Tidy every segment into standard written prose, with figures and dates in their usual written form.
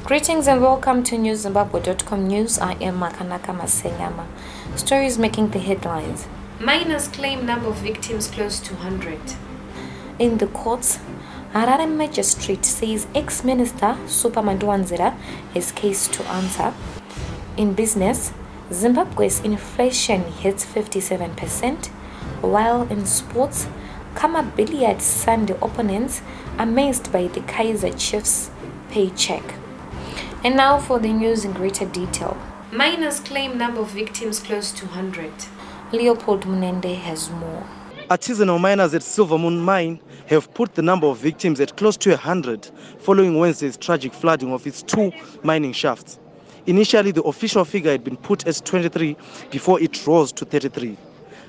Greetings and welcome to newszimbabwe.com news. I am Makanaka Masenyama. Stories making the headlines. Miners claim number of victims close to 100. In the courts, Harare Magistrate says ex-minister Managua has case to answer. In business, Zimbabwe's inflation hits 57%, while in sports, Kama Billiard Sunday opponents amazed by the Kaiser Chiefs paycheck. And now for the news in greater detail. Miners claim number of victims close to 100. Leopold Munende has more. Artisanal miners at Silver Moon Mine have put the number of victims at close to 100 following Wednesday's tragic flooding of its two mining shafts. Initially, the official figure had been put as 23 before it rose to 33.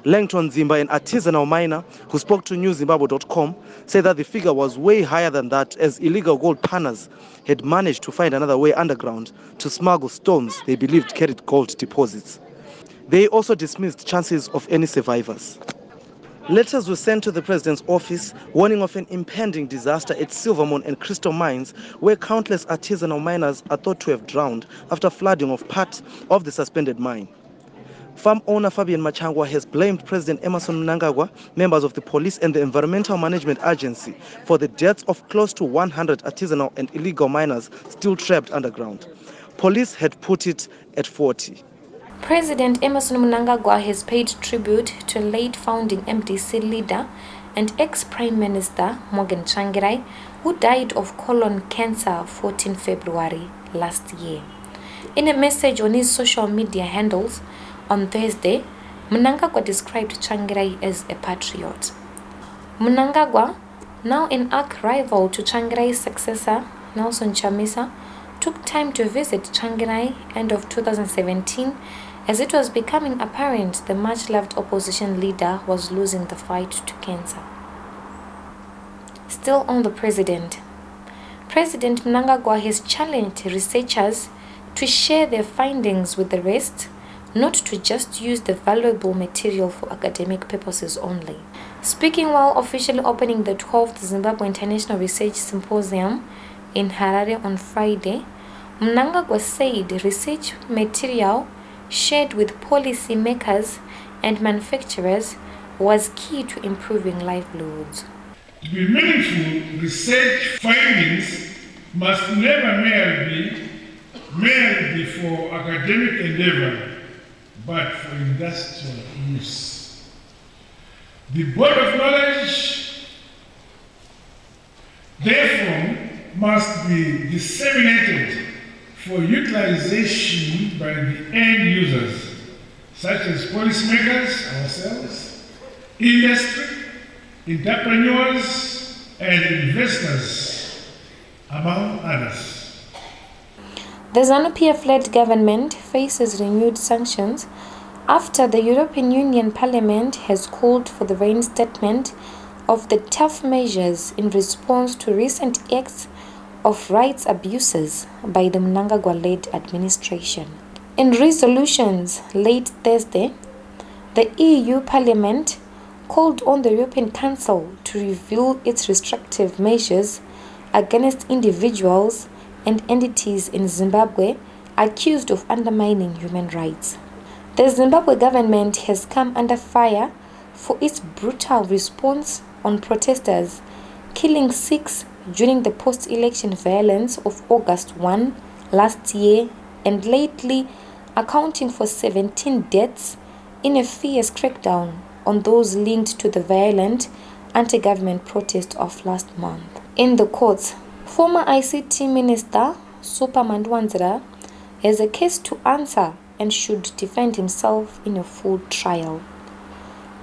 Langton Zimba, an artisanal miner who spoke to newszimbabwe.com, said that the figure was way higher than that, as illegal gold panners had managed to find another way underground to smuggle stones they believed carried gold deposits. They also dismissed chances of any survivors. Letters were sent to the president's office warning of an impending disaster at Silvermoon and Crystal mines, where countless artisanal miners are thought to have drowned after flooding of part of the suspended mine. Farm owner Fabian Machangwa has blamed President Emmerson Mnangagwa, members of the police and the Environmental Management Agency for the deaths of close to 100 artisanal and illegal miners still trapped underground. Police had put it at 40. President Emmerson Mnangagwa has paid tribute to late founding MDC leader and ex-Prime Minister Morgan Chang Gray, who died of colon cancer 14 February last year. In a message on his social media handles on Thursday, Mnangagwa described Chang Gray as a patriot. Mnangagwa, now an arch rival to Chang Gray's successor, Nelson Chamisa, took time to visit Chang Gray end of 2017 as it was becoming apparent the much-loved opposition leader was losing the fight to cancer. Still on the president, President Mnangagwa has challenged researchers to share their findings with the rest, not to just use the valuable material for academic purposes only. Speaking while officially opening the 12th Zimbabwe International Research Symposium in Harare on Friday, Mnangagwa said research material shared with policy makers and manufacturers was key to improving livelihoods. To be meaningful, research findings must never merely be for academic endeavor, but for industrial use. The body of knowledge, therefore, must be disseminated for utilization by the end users, such as policymakers, ourselves, industry, entrepreneurs, and investors, among others. The ZANU-PF-led government faces renewed sanctions after the European Union Parliament has called for the reinstatement of the tough measures in response to recent acts of rights abuses by the Mnangagwa-led administration. In resolutions late Thursday, the EU Parliament called on the European Council to review its restrictive measures against individuals and entities in Zimbabwe accused of undermining human rights. The Zimbabwe government has come under fire for its brutal response on protesters, killing 6 during the post-election violence of August 1 last year, and lately accounting for 17 deaths in a fierce crackdown on those linked to the violent anti-government protest of last month. In the courts, former ICT Minister Managua has a case to answer and should defend himself in a full trial.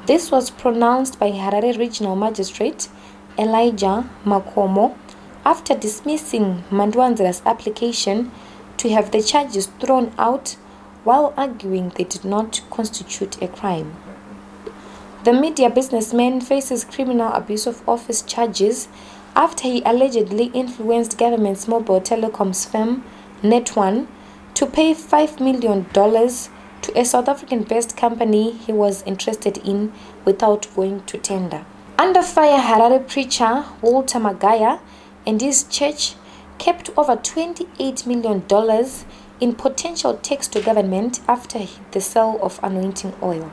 This was pronounced by Harare Regional Magistrate Elijah Makomo after dismissing Managwa's application to have the charges thrown out while arguing they did not constitute a crime. The media businessman faces criminal abuse of office charges after he allegedly influenced government's mobile telecoms firm Net1 to pay $5 million to a South African-based company he was interested in without going to tender. Under fire, Harare preacher Ultima Gaia and his church kept over $28 million in potential tax to government after the sale of anointing oil.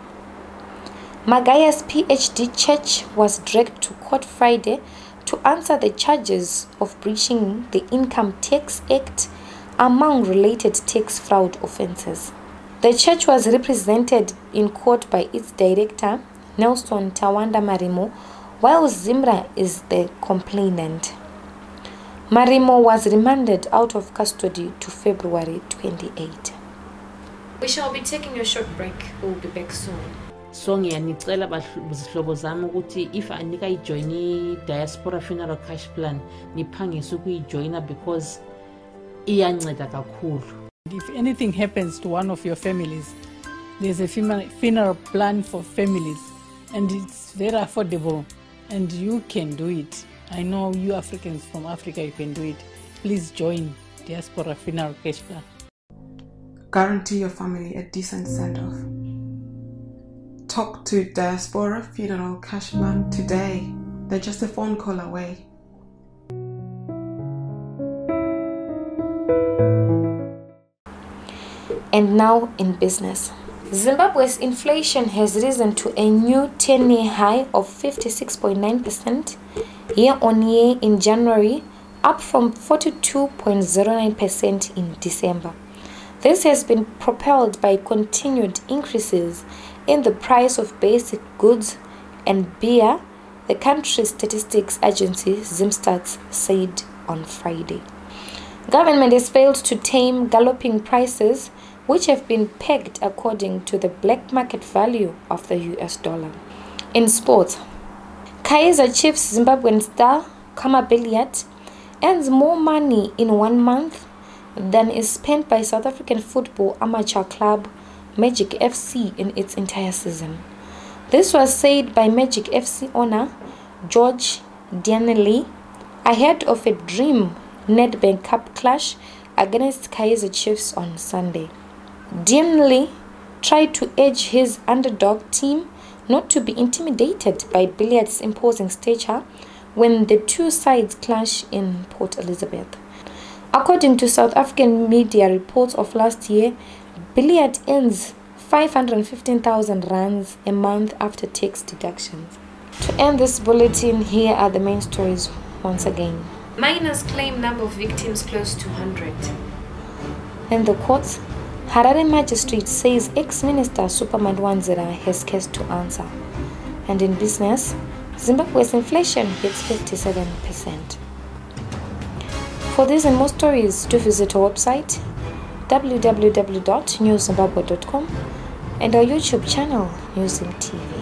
Gaia's PhD church was dragged to court Friday to answer the charges of breaching the Income Tax Act among related tax fraud offenses. The church was represented in court by its director, Nelson Tawanda Marimo, while Zimbra is the complainant. Marimo was remanded out of custody to February 28. We shall be taking a short break. We'll be back soon. So ngiyanicela bazihlobo zami ukuthi if anika ijoin Diaspora Funeral Cash Plan niphangise ukuyijoina because iyanceda kakhulu. If anything happens to one of your families, there's a funeral plan for families, and it's very affordable, and you can do it. I know you Africans from Africa, you can do it. Please join Diaspora Funeral Cash Plan. Guarantee your family a decent send-off. Talk to Diaspora Funeral Cash Plan today. They're just a phone call away. And now in business. Zimbabwe's inflation has risen to a new 10-year high of 56.9% year-on-year in January, up from 42.09% in December. This has been propelled by continued increases in the price of basic goods and beer, the country's statistics agency Zimstats said on Friday. Government has failed to tame galloping prices, which have been pegged according to the black market value of the US dollar. In sports, Kaizer Chiefs Zimbabwean star Kama Billiat earns more money in 1 month than is spent by South African football amateur club Magic FC in its entire season. This was said by Magic FC owner George Dianelli ahead of a dream Nedbank Cup clash against Kaizer Chiefs on Sunday. Dianelli tried to urge his underdog team not to be intimidated by Billiat's imposing stature when the two sides clash in Port Elizabeth. According to South African media reports of last year, Billiat earns 515,000 rands a month after tax deductions. To end this bulletin, here are the main stories once again. Miners claim number of victims close to 100. In the courts, Harare magistrate says ex-minister Superman Wanzera has case to answer. And in business, Zimbabwe's inflation hits 57%. For these and more stories, do visit our website www.newszimbabwe.com and our YouTube channel, Newzim TV.